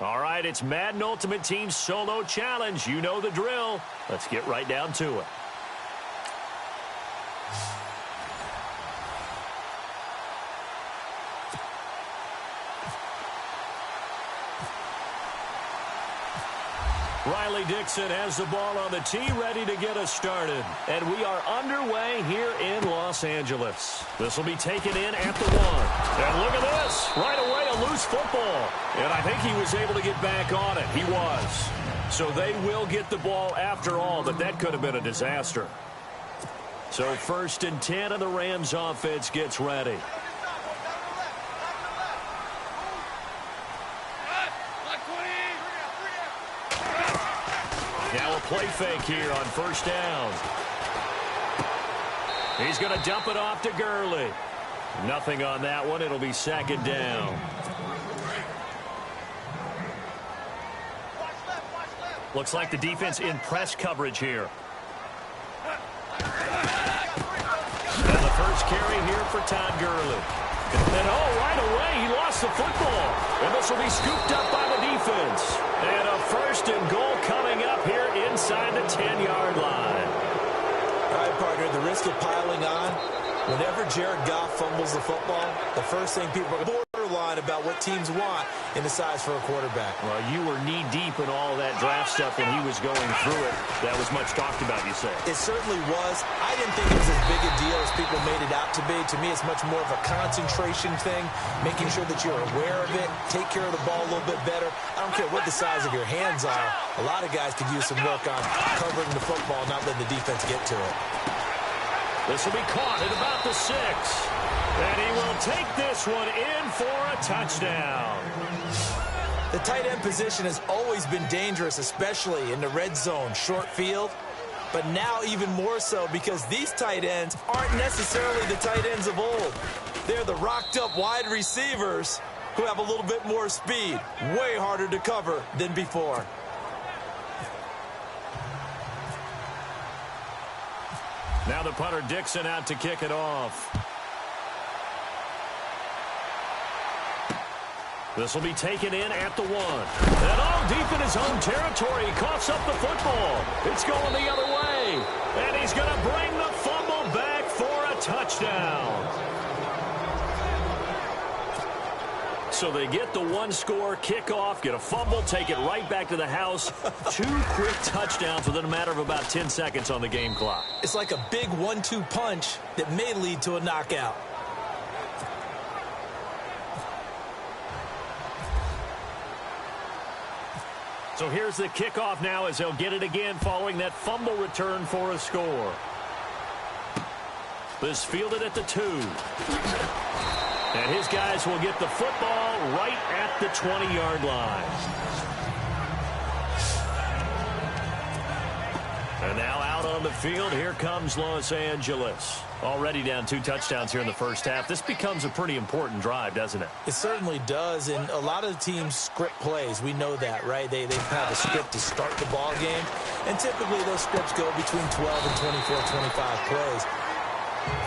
All right, it's Madden Ultimate Team Solo Challenge. You know the drill. Let's get right down to it. Riley Dixon has the ball on the tee, ready to get us started. And we are underway here in Los Angeles. This will be taken in at the 1. And look at this. Right away, a loose football. And I think he was able to get back on it. He was. So they will get the ball after all, but that could have been a disaster. So 1st and 10, and the Rams offense gets ready. Now a play fake here on 1st down. He's going to dump it off to Gurley. Nothing on that one. It'll be 2nd down. Looks like the defense in press coverage here. And the first carry here for Todd Gurley. And right away, he lost the football. And this will be scooped up by the defense. And a 1st and goal coming up here inside the 10-yard line. All right, partner, the risk of piling on. Whenever Jared Goff fumbles the football, the first thing people are borderline about what teams want in the size for a quarterback. Well, you were knee-deep in all that draft stuff when he was going through it. That was much talked about, you say. It certainly was. I didn't think it was as big a deal as people made it out to be. To me, it's much more of a concentration thing, making sure that you're aware of it, take care of the ball a little bit better. I don't care what the size of your hands are. A lot of guys could use some work on covering the football, not letting the defense get to it. This will be caught at about the 6. And he will take this one in for a touchdown. The tight end position has always been dangerous, especially in the red zone, short field. But now even more so because these tight ends aren't necessarily the tight ends of old. They're the rocked-up wide receivers who have a little bit more speed. Way harder to cover than before. Now the punter Dixon out to kick it off. This will be taken in at the 1. And all deep in his own territory. He coughs up the football. It's going the other way. And he's going to bring the fumble back for a touchdown. So they get the 1-score kickoff, get a fumble, take it right back to the house. 2 quick touchdowns within a matter of about 10 seconds on the game clock. It's like a big 1-2 punch that may lead to a knockout. So here's the kickoff now as they'll get it again following that fumble return for a score. This fielded at the 2. And his guys will get the football right at the 20-yard line. And now out on the field, here comes Los Angeles. Already down 2 touchdowns here in the first half. This becomes a pretty important drive, doesn't it? It certainly does, and a lot of the teams script plays. We know that, right? They have a script to start the ball game, and typically those scripts go between 12 and 24, 25 plays.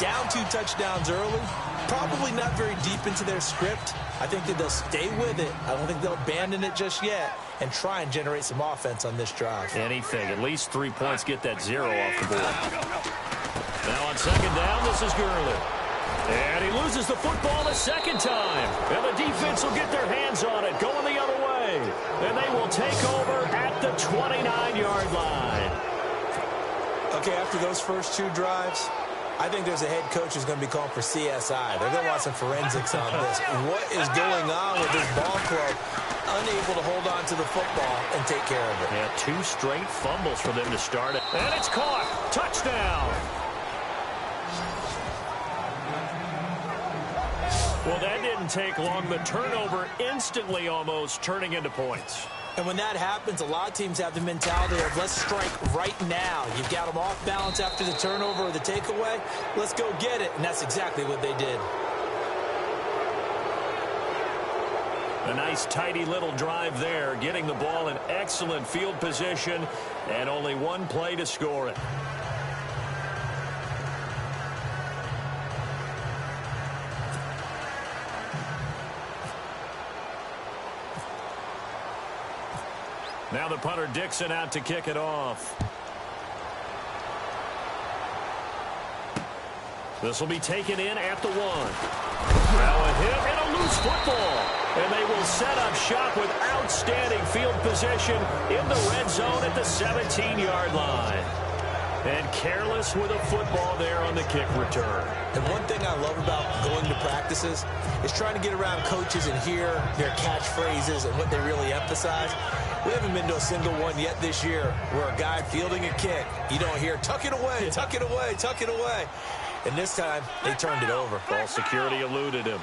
Down 2 touchdowns early, probably not very deep into their script. I think that they'll stay with it. I don't think they'll abandon it just yet and try and generate some offense on this drive. Anything. At least 3 points, get that 0 off the board. Now on 2nd down, this is Gurley. And he loses the football a 2nd time. And the defense will get their hands on it, going the other way. And they will take over at the 29-yard line. Okay, after those first 2 drives, I think there's a head coach who's going to be calling for CSI. They're going to want some forensics on this. What is going on with this ball club? Unable to hold on to the football and take care of it. Yeah, 2 straight fumbles for them to start it. And it's caught. Touchdown. Well, that didn't take long. The turnover instantly almost turning into points. And when that happens, a lot of teams have the mentality of let's strike right now. You've got them off balance after the turnover or the takeaway. Let's go get it. And that's exactly what they did. A nice, tidy little drive there, getting the ball in excellent field position, and only 1 play to score it. Now the punter Dixon out to kick it off. This will be taken in at the 1. Now a hit and a loose football. And they will set up shop with outstanding field position in the red zone at the 17-yard line. And careless with a football there on the kick return. And one thing I love about going to practices is trying to get around coaches and hear their catchphrases and what they really emphasize. We haven't been to a single one yet this year where a guy fielding a kick, you don't hear, tuck it away, tuck it away, tuck it away. And this time, they turned it over. Ball security eluded him.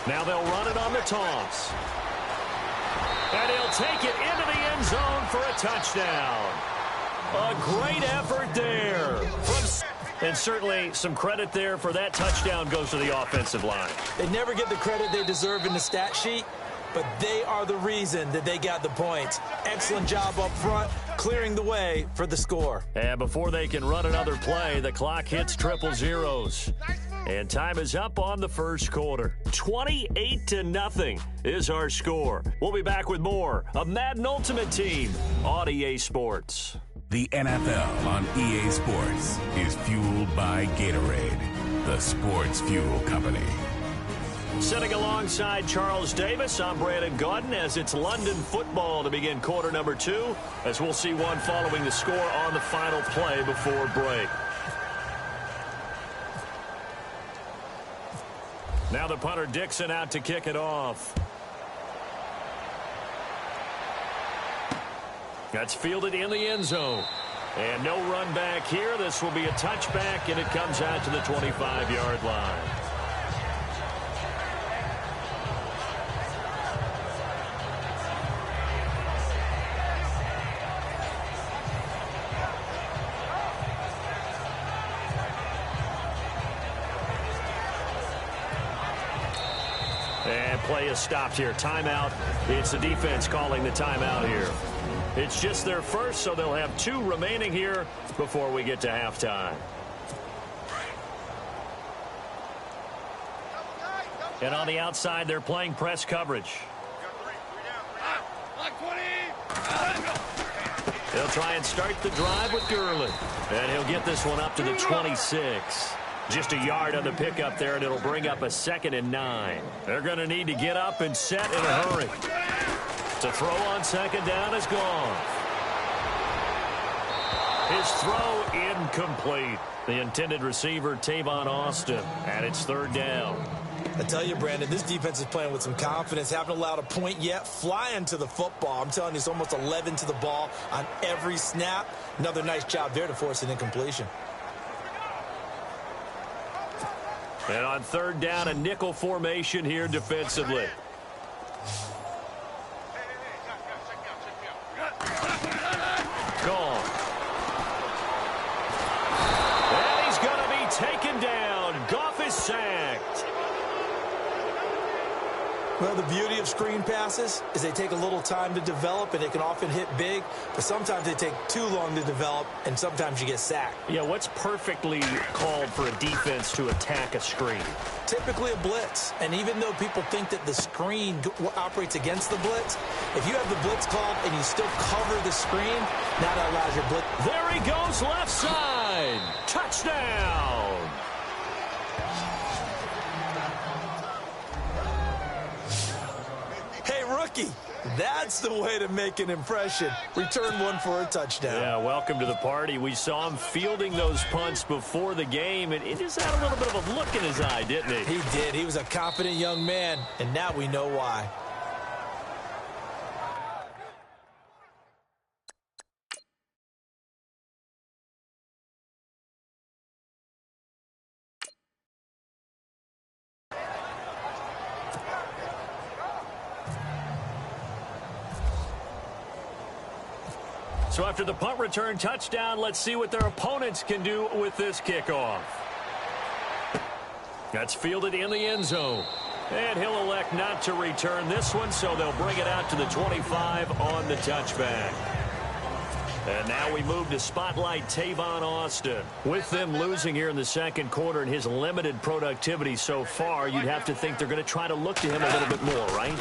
Now they'll run it on the toss. And he'll take it into the end zone for a touchdown. A great effort there. And certainly some credit there for that touchdown goes to the offensive line. They never get the credit they deserve in the stat sheet, but they are the reason that they got the points. Excellent job up front, clearing the way for the score. And before they can run another play, the clock hits triple zeros. And time is up on the first quarter. 28-0 is our score. We'll be back with more of Madden Ultimate Team on EA Sports. The NFL on EA Sports is fueled by Gatorade, the sports fuel company. Sitting alongside Charles Davis, I'm Brandon Gaudin as it's London football to begin quarter number 2, as we'll see one following the score on the final play before break. Now the punter Dixon out to kick it off. That's fielded in the end zone. And no run back here. This will be a touchback, and it comes out to the 25-yard line. And play is stopped here. Timeout. It's the defense calling the timeout here. It's just their first, so they'll have 2 remaining here before we get to halftime. And on the outside, they're playing press coverage. They'll try and start the drive with Gurley. And he'll get this one up to the 26. Just a yard on the pickup there, and it'll bring up a 2nd and 9. They're going to need to get up and set in a hurry. To throw on 2nd down is gone. His throw incomplete. The intended receiver, Tavon Austin, and it's 3rd down. I tell you, Brandon, this defense is playing with some confidence. Haven't allowed a point yet. Flying to the football. I'm telling you, it's almost 11 to the ball on every snap. Another nice job there to force an incompletion. And on 3rd down, a nickel formation here defensively. Gone. And he's going to be taken down. Goff is sacked. Well, the beauty of screen passes is they take a little time to develop, and they can often hit big, but sometimes they take too long to develop, and sometimes you get sacked. Yeah, what's perfectly called for a defense to attack a screen? Typically a blitz, and even though people think that the screen operates against the blitz, if you have the blitz called and you still cover the screen, now that allows your blitz. There he goes, left side. Touchdown. Hey, rookie, that's the way to make an impression. Return one for a touchdown. Yeah, welcome to the party. We saw him fielding those punts before the game, and it just had a little bit of a look in his eye, didn't he? He did. He was a confident young man, and now we know why. So after the punt return touchdown, let's see what their opponents can do with this kickoff. That's fielded in the end zone. And he'll elect not to return this one, so they'll bring it out to the 25 on the touchback. And now we move to spotlight Tavon Austin. With them losing here in the second quarter and his limited productivity so far, you'd have to think they're going to try to look to him a little bit more, right?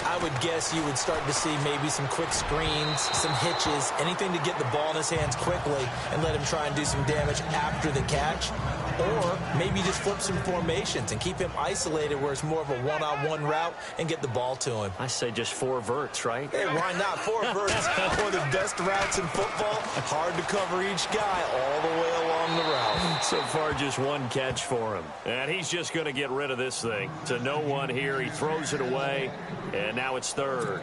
I would guess you would start to see maybe some quick screens, some hitches, anything to get the ball in his hands quickly and let him try and do some damage after the catch. Or maybe just flip some formations and keep him isolated where it's more of a one-on-one route and get the ball to him. I say just 4 verts, right? Hey, why not? 4 verts, one of the best routes in football. Hard to cover each guy all the way along the route. So far, just 1 catch for him. And he's just going to get rid of this thing. To no one here, he throws it away, and now it's 3rd.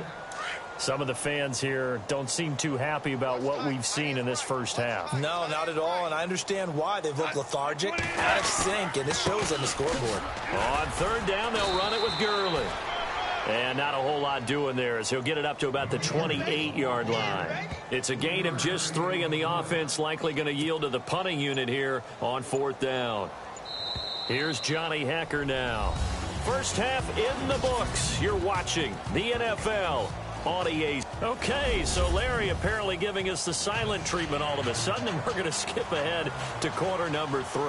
Some of the fans here don't seem too happy about what we've seen in this first half. No, not at all, and I understand why. They've looked lethargic, out of sync, and it shows on the scoreboard. On 3rd down, they'll run it with Gurley. And not a whole lot doing there as he'll get it up to about the 28-yard line. It's a gain of just 3, and the offense likely going to yield to the punting unit here on 4th down. Here's Johnny Hacker now. First half in the books. You're watching the NFL on EA. Okay, so Larry apparently giving us the silent treatment all of a sudden, and we're going to skip ahead to quarter number 3.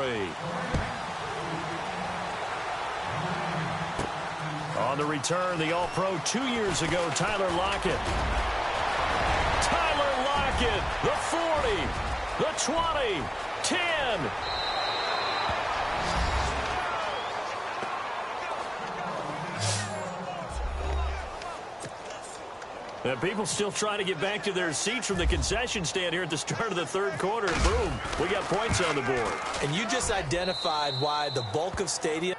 On the return, the All-Pro 2 years ago, Tyler Lockett. Tyler Lockett, the 40, the 20, 10. And people still trying to get back to their seats from the concession stand here at the start of the 3rd quarter. And boom, we got points on the board. And you just identified why the bulk of stadium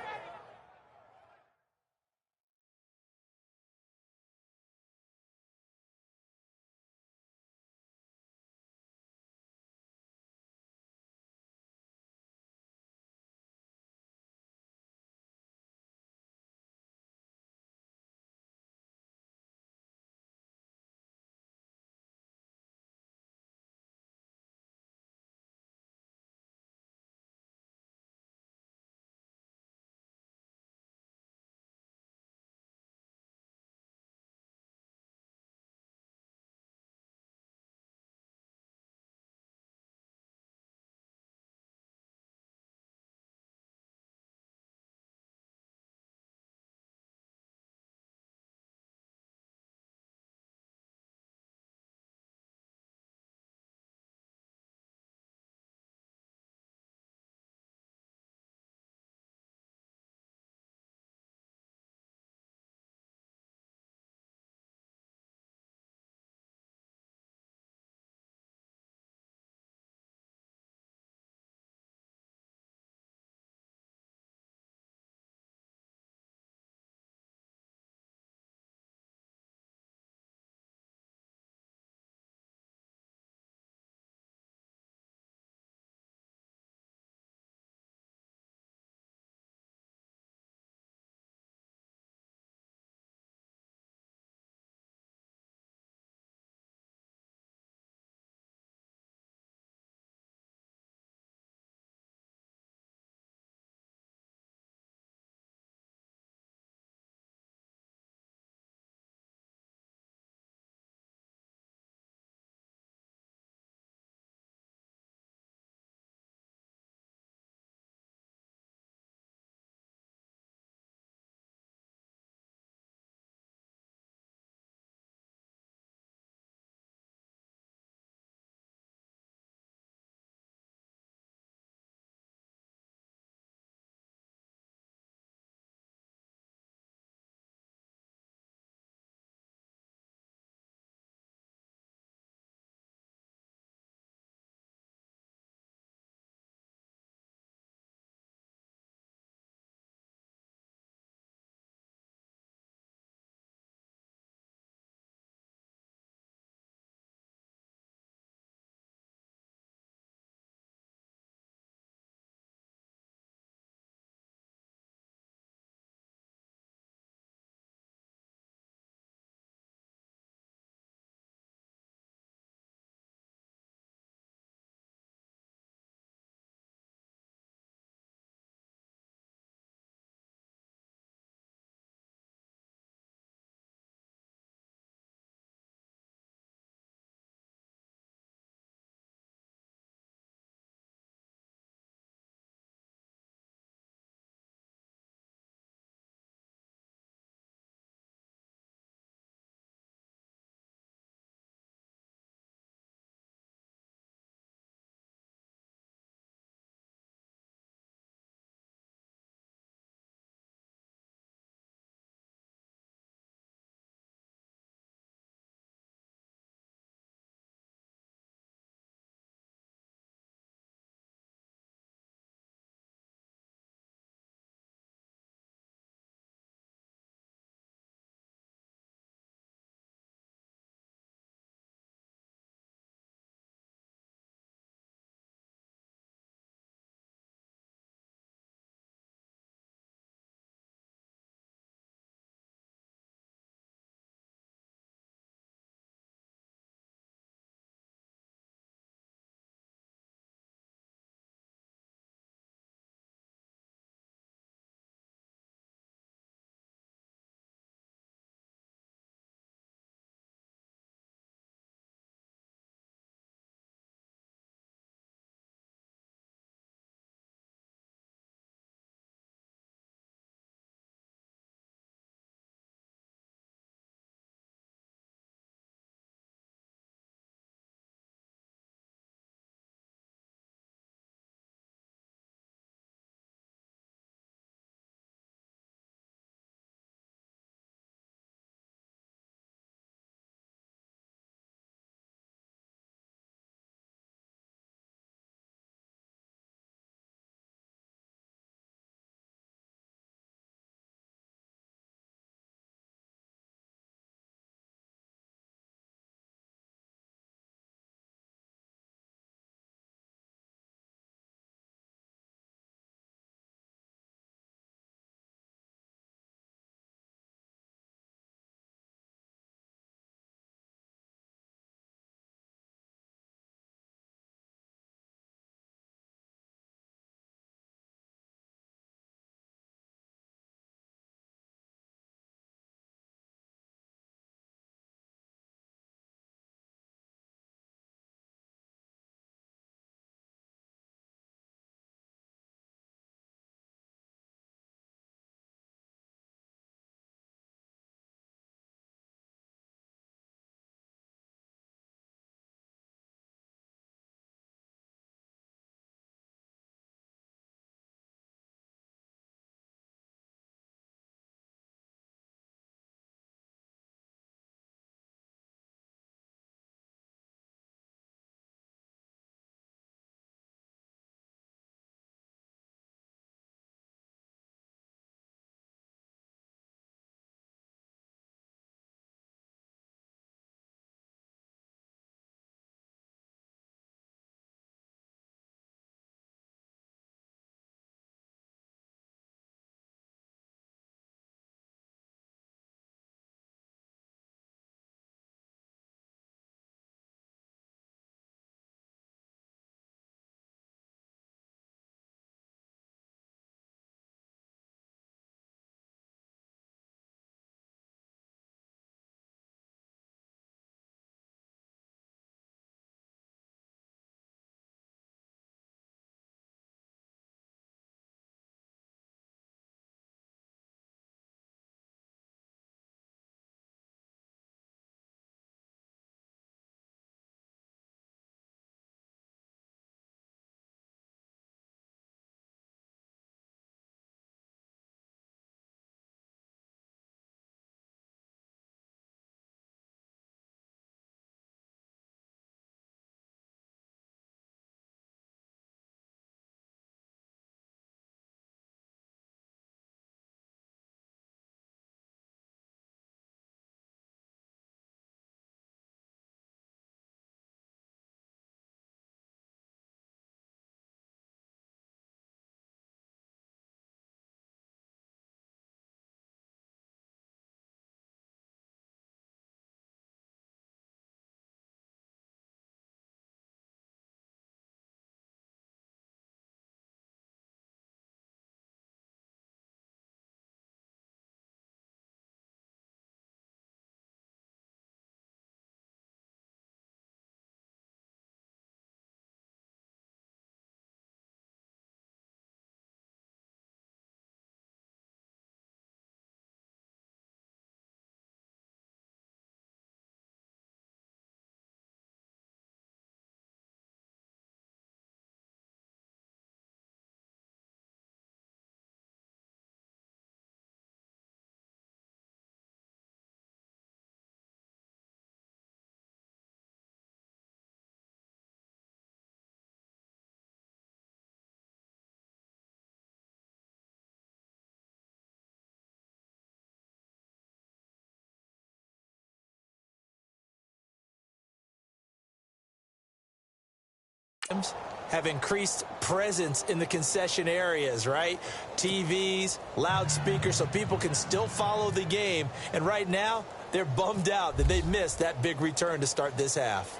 have increased presence in the concession areas, right? TVs, loudspeakers, so people can still follow the game. And right now, they're bummed out that they missed that big return to start this half.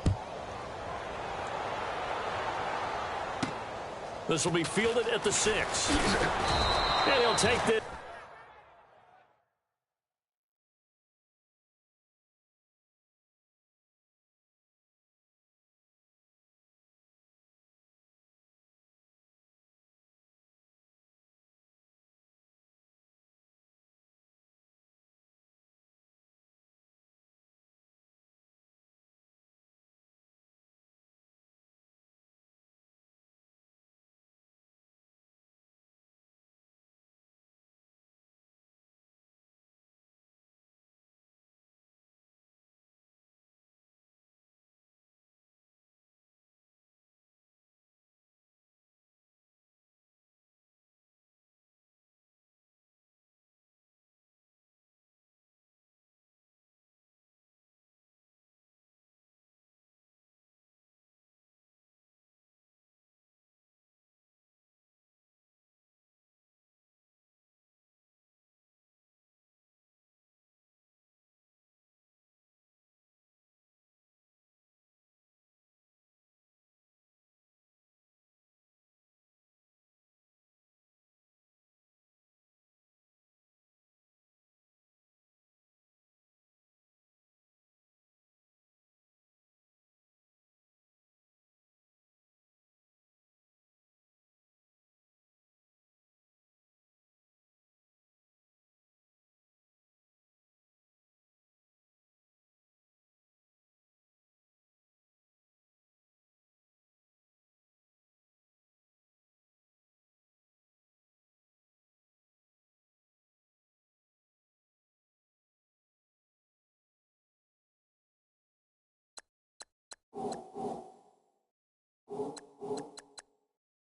This will be fielded at the 6. And he'll take this.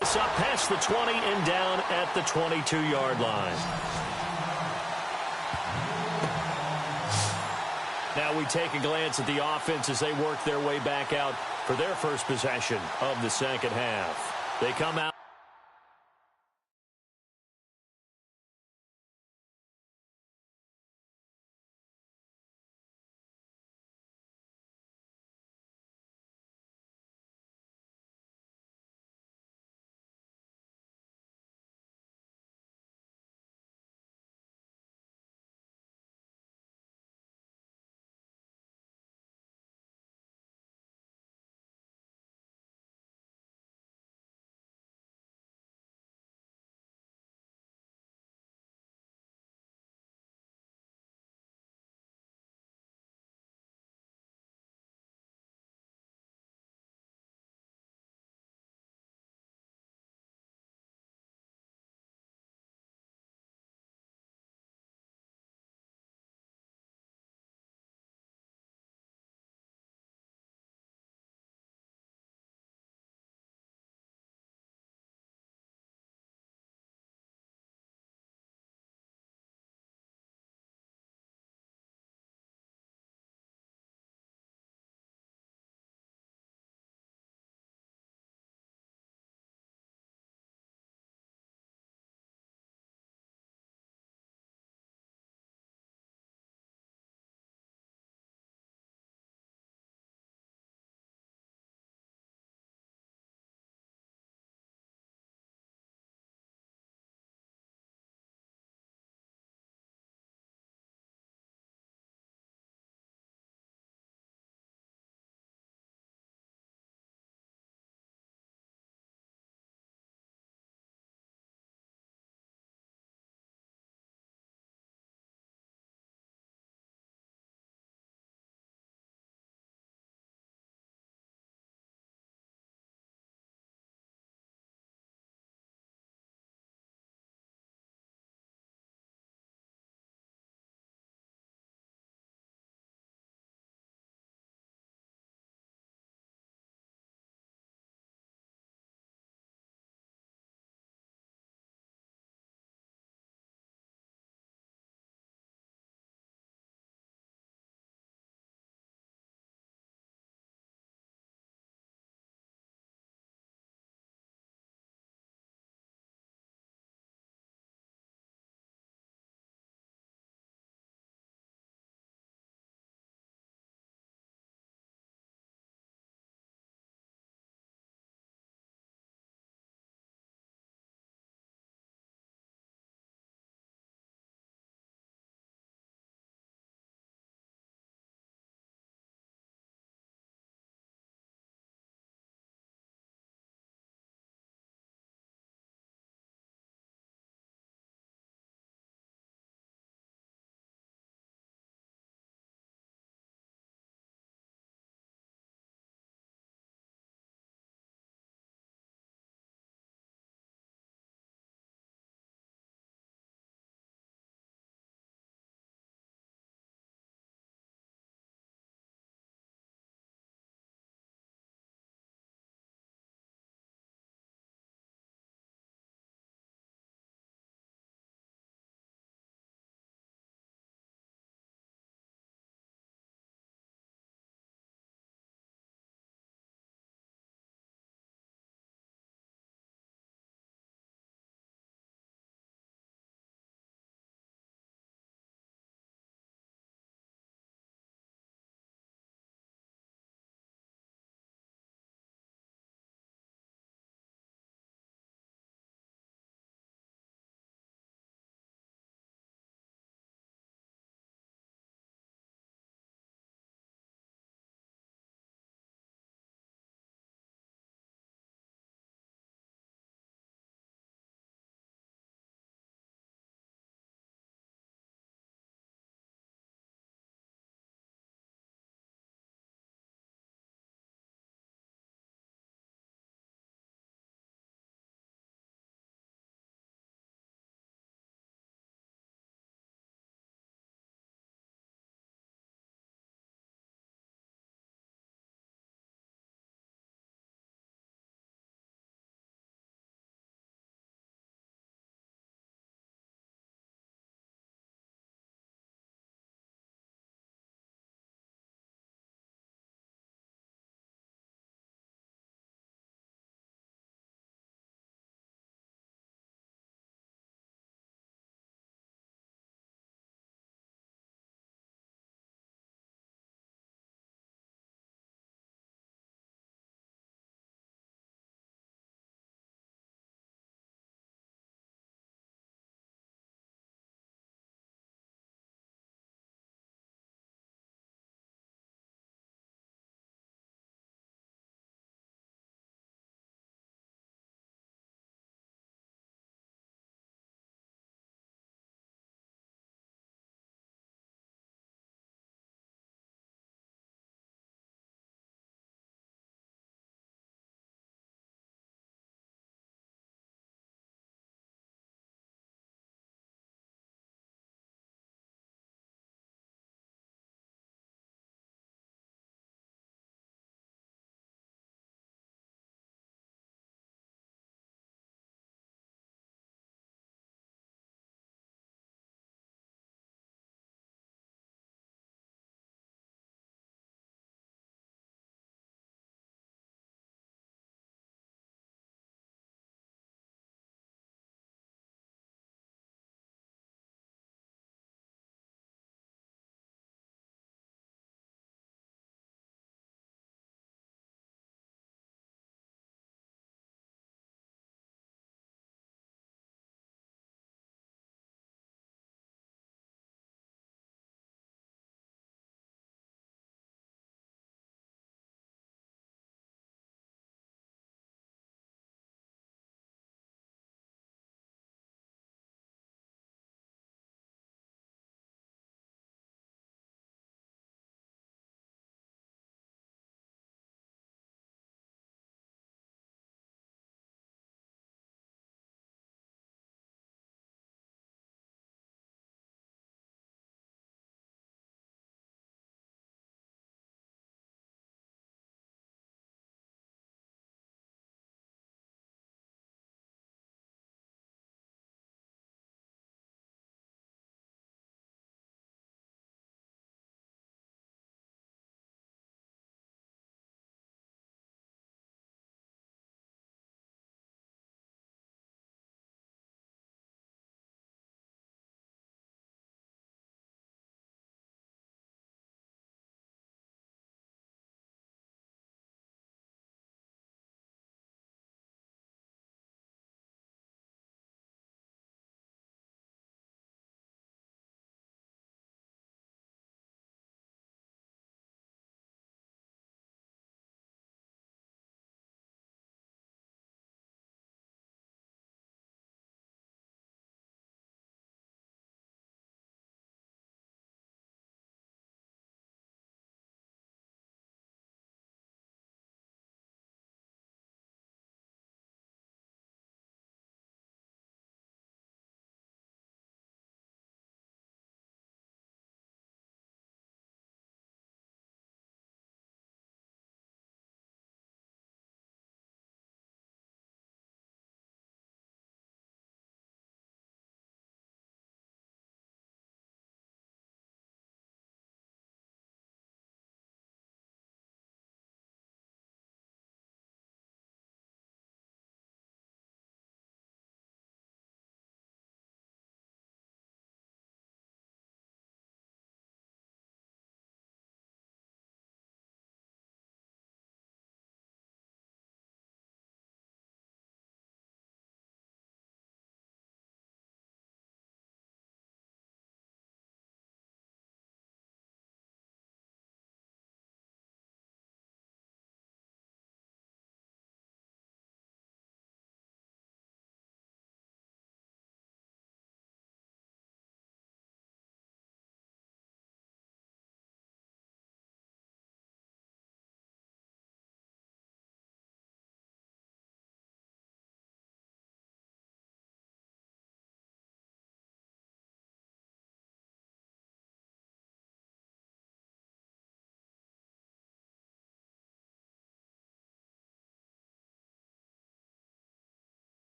It's up past the 20 and down at the 22-yard line. Now we take a glance at the offense as they work their way back out for their first possession of the second half. They come out.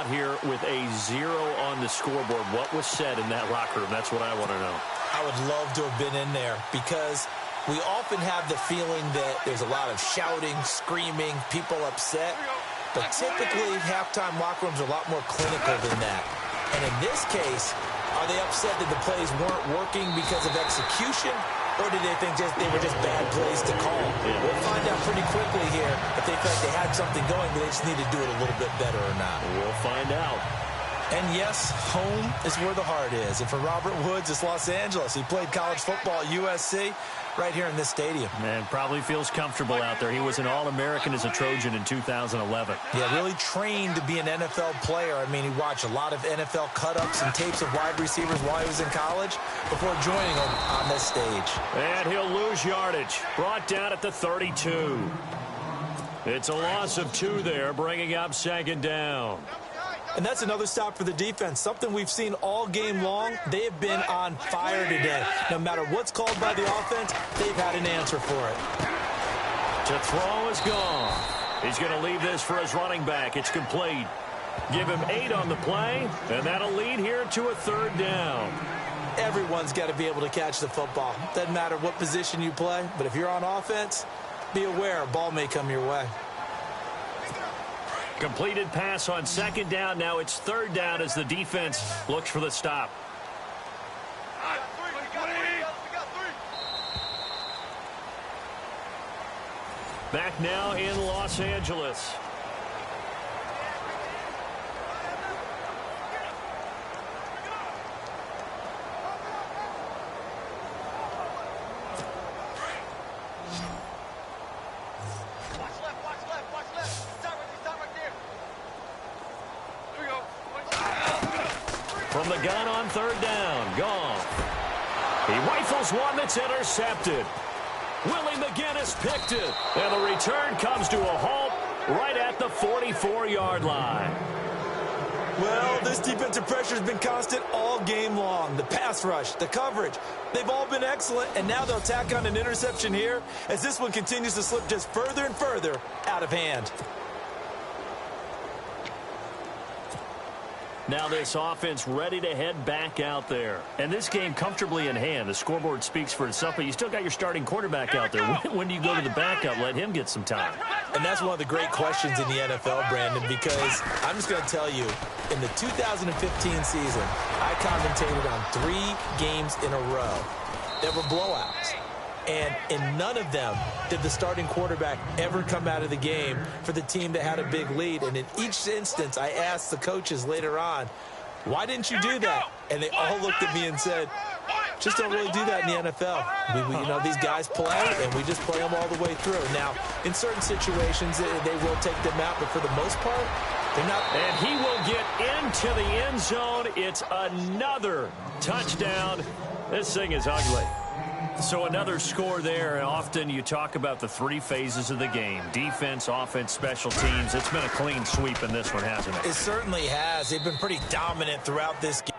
Here with a 0 on the scoreboard. What was said in that locker room? That's what I want to know. I would love to have been in there because we often have the feeling that there's a lot of shouting, screaming, people upset. But typically, halftime locker rooms are a lot more clinical than that. And in this case, are they upset that the plays weren't working because of execution? Or did they think they were just bad plays to call? Yeah. We'll find out pretty quickly here if they felt they had something going, but they just need to do it a little bit better or not. We'll find out. And yes, home is where the heart is. And for Robert Woods, it's Los Angeles. He played college football at USC right here in this stadium. Man, probably feels comfortable out there. He was an All-American as a Trojan in 2011. Yeah, really trained to be an NFL player. I mean, he watched a lot of NFL cut-ups and tapes of wide receivers while he was in college before joining them on this stage. And he'll lose yardage. Brought down at the 32. It's a loss of 2 there, bringing up 2nd down. And that's another stop for the defense. Something we've seen all game long. They have been on fire today. No matter what's called by the offense, they've had an answer for it. To throw is gone. He's going to leave this for his running back. It's complete. Give him 8 on the play, and that'll lead here to a 3rd down. Everyone's got to be able to catch the football. Doesn't matter what position you play, but if you're on offense, be aware a ball may come your way. Completed pass on 2nd down. Now it's 3rd down as the defense looks for the stop. Back now in Los Angeles. From the gun on 3rd down, Goff. He rifles one that's intercepted. Willie McGinnis picked it. And the return comes to a halt right at the 44-yard line. Well, this defensive pressure has been constant all game long. The pass rush, the coverage, they've all been excellent, and now they'll tack on an interception here as this one continues to slip just further and further out of hand. Now this offense ready to head back out there. And this game comfortably in hand. The scoreboard speaks for itself, but you still got your starting quarterback out there. When do you go to the backup? Let him get some time. And that's one of the great questions in the NFL, Brandon, because I'm just going to tell you, in the 2015 season, I commentated on 3 games in a row that were blowouts. And in none of them did the starting quarterback ever come out of the game for the team that had a big lead. And in each instance, I asked the coaches later on, why didn't you do that? And they all looked at me and said, just don't really do that in the NFL. These guys play, and we just play them all the way through. Now, in certain situations, they will take them out, but for the most part, they're not. And he will get into the end zone. It's another touchdown. This thing is ugly. So another score there. Often you talk about the 3 phases of the game. Defense, offense, special teams. It's been a clean sweep in this one, hasn't it? It certainly has. They've been pretty dominant throughout this game.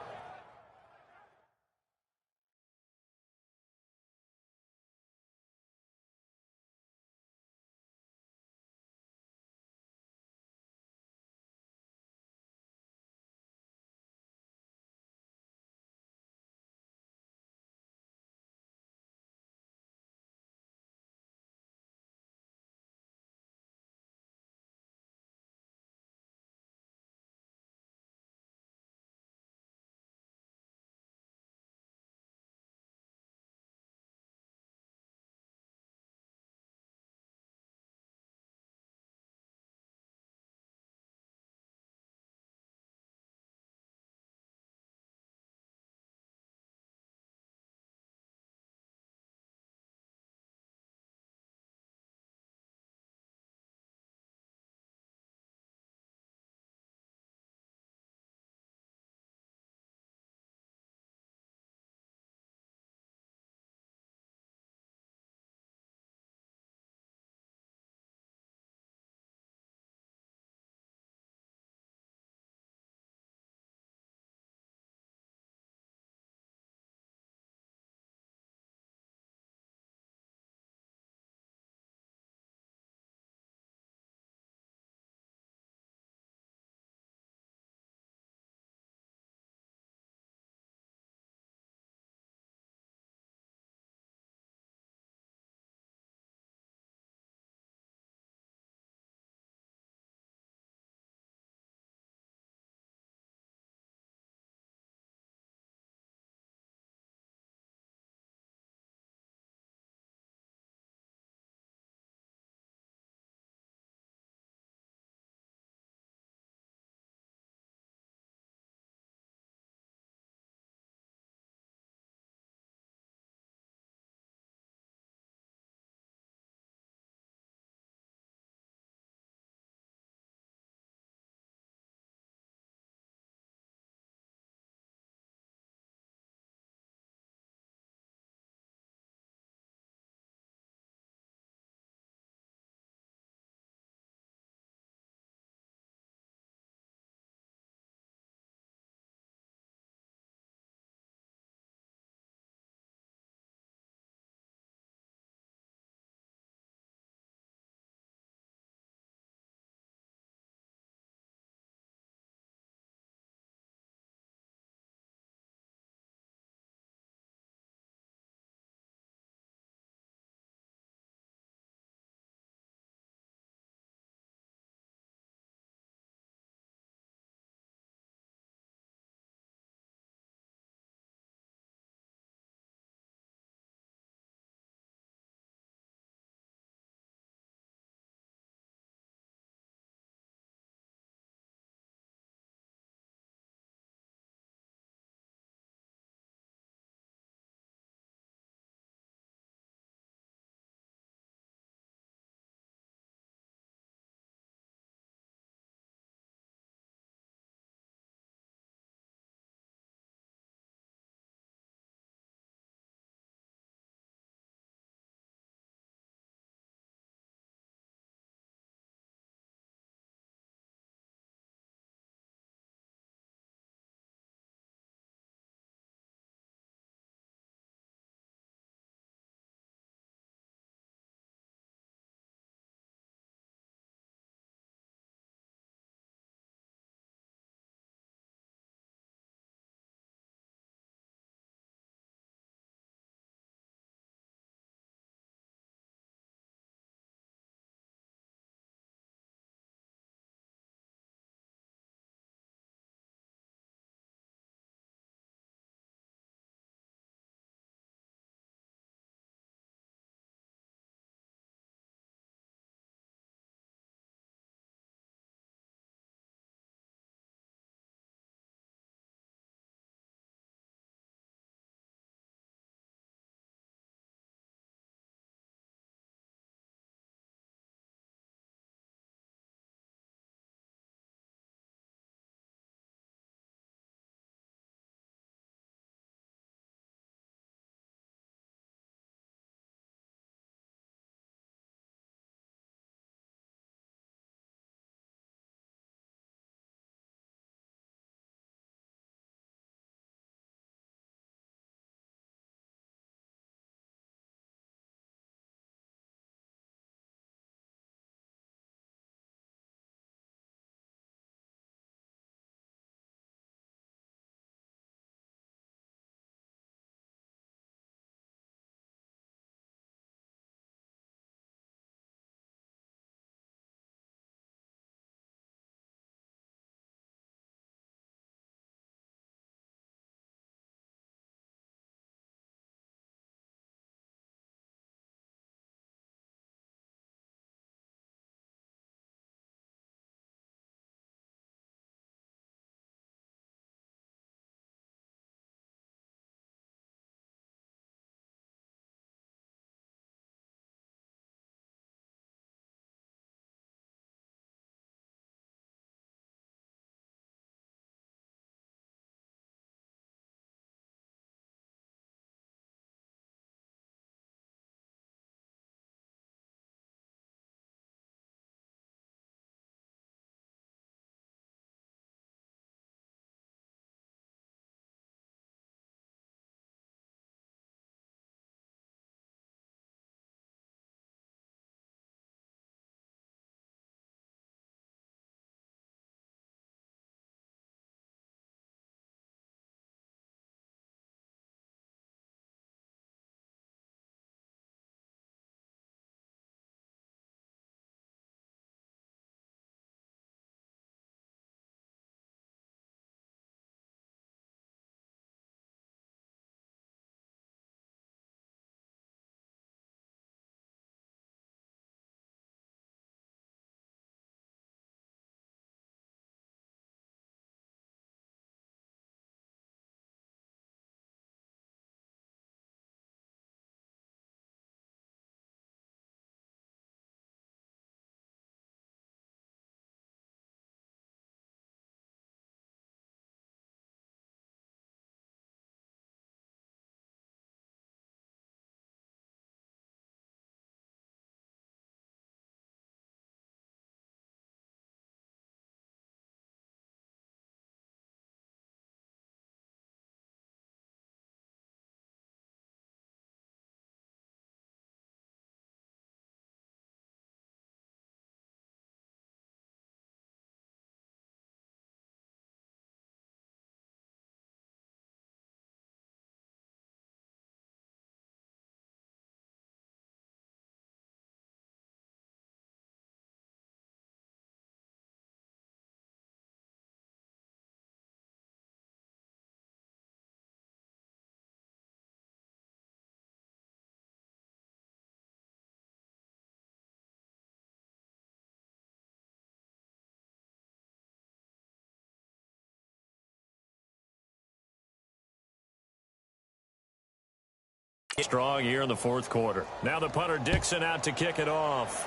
Strong here in the fourth quarter. Now the punter Dixon out to kick it off.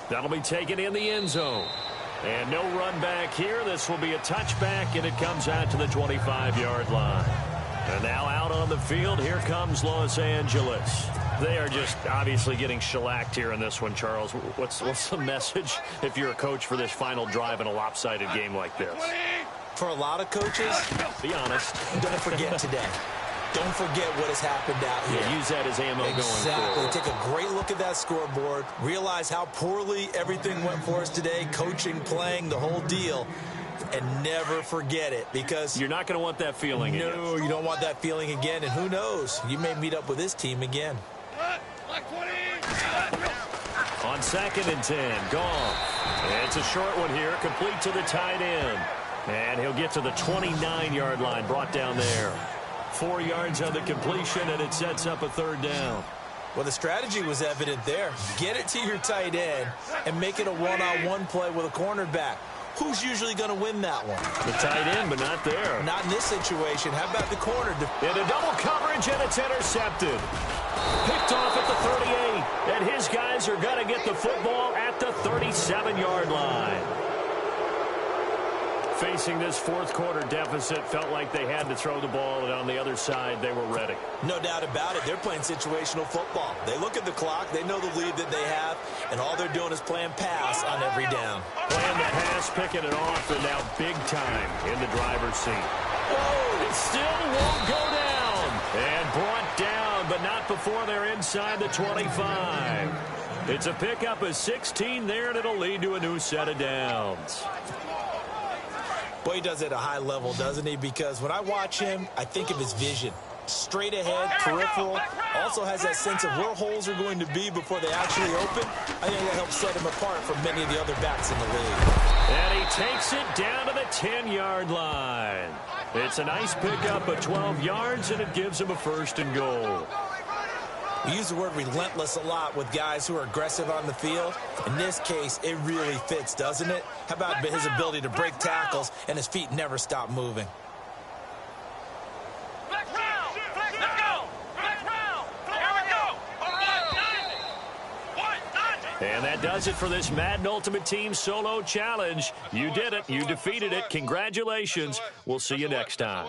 That'll be taken in the end zone. And no run back here. This will be a touchback, and it comes out to the 25-yard line. And now out on the field, here comes Los Angeles. They are just obviously getting shellacked here in this one, Charles. What's the message if you're a coach for this final drive in a lopsided game like this? For a lot of coaches, be honest, don't forget today. Don't forget what has happened out here. Yeah, use that as ammo going forward. Take a great look at that scoreboard. Realize how poorly everything went for us today. Coaching, playing, the whole deal. And never forget it, because you're not going to want that feeling again. No, you don't want that feeling again. And who knows? You may meet up with this team again. On 2nd and 10, gone. It's a short one here, complete to the tight end. And he'll get to the 29-yard line, brought down there. 4 yards on the completion, and it sets up a 3rd down. Well, the strategy was evident there. Get it to your tight end and make it a one-on-one play with a cornerback. Who's usually going to win that one? The tight end, but not there. Not in this situation. How about the corner? In a double coverage, and it's intercepted. Picked off at the 38, and his guys are going to get the football at the 37-yard line. Facing this fourth quarter deficit, felt like they had to throw the ball, and on the other side, they were ready. No doubt about it. They're playing situational football. They look at the clock, they know the lead that they have, and all they're doing is playing pass on every down. Playing the pass, picking it off, and now big time in the driver's seat. Whoa! It still won't go down. And brought down, but not before they're inside the 25. It's a pickup of 16 there, and it'll lead to a new set of downs. Boy, he does it at a high level, doesn't he? Because when I watch him, I think of his vision. Straight ahead, peripheral. Also has that sense of where holes are going to be before they actually open. I think that helps set him apart from many of the other backs in the league. And he takes it down to the 10-yard line. It's a nice pickup of 12 yards, and it gives him a 1st and goal. We use the word relentless a lot with guys who are aggressive on the field. In this case, it really fits, doesn't it? How about his ability to break tackles and his feet never stop moving? And that does it for this Madden Ultimate Team Solo Challenge. You did it. You defeated it. Congratulations. We'll see you next time.